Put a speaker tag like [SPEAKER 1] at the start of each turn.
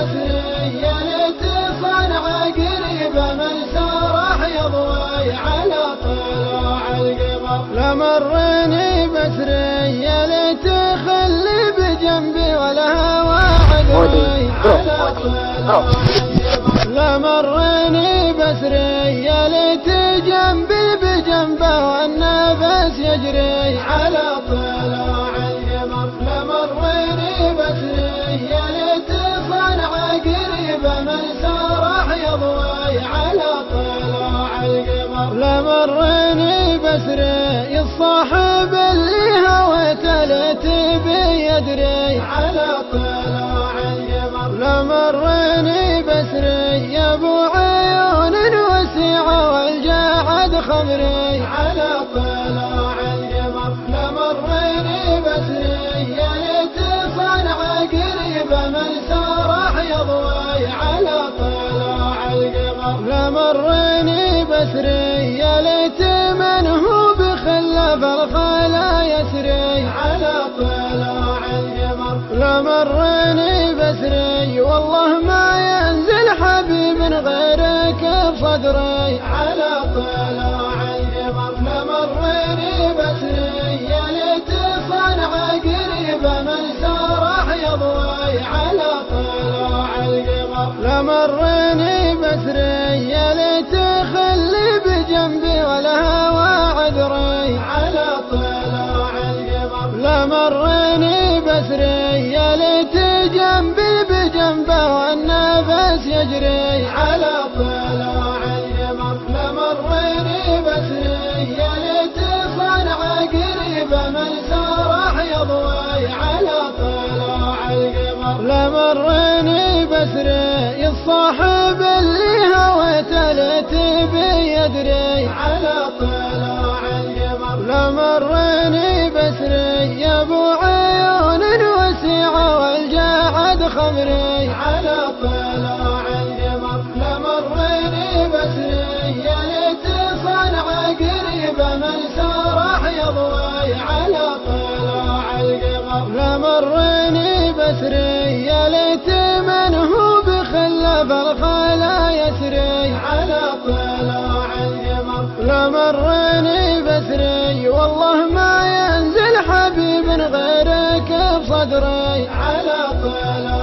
[SPEAKER 1] بسري يا ليت صنعة قريبة من سرح يضوي على طلوع القمر. لمرني بسري يا ليت خلي بجنبي والهوى عذري على طلوع القمر. لمرني بسري يا ليت جنبي بجنبه والنفس يجري على طلوع القمر. لمرني بسري يا ليت صنعة قريبة من سرح يضوي على طلوع القمر. لمرني بسري الصاحب اللي هويته ليت بيدري على طلوع القمر. لمرني بسري يا ابو عيون وسيعة والجعد خمري على طلوع القمر. لمرني بسري يا ليت صنعة قريبة من سرح يضوي على طلوع القمر. لمرني بسري يا ليت من هو بخلف الخلا يسري على طلوع القمر. لمرني بسري والله ما ينزل حبيب غيرك بصدري على طلوع القمر. لمرني بسري يا ليت صنعة قريبة من سرح يضوي على طلوع القمر. لمرني بسري يا ليت خلي بجنبي والهوى عذري على طلوع القمر. لمرني بسري يا ليت جنبي بجنبه والنفس يجري على طلوع القمر. لمرني بسري يا ليت صنعة قريبة من سرح يضوي على طلوع القمر. لمرني بسري الصاحب اللي هويته ليت بيدري على طلوع القمر. لمرني بسري يا ابو عيون وسيعة والجعد خمري على طلوع القمر. لمرني بسري يا ليت صنعة قريبة من سرح يضوي على طلوع القمر. لمرني بسري يا ليت من هو بخلف الخلا يسري على طلوع القمر. لمرني بسري والله ما ينزل حبيب غيرك بصدري على طلوع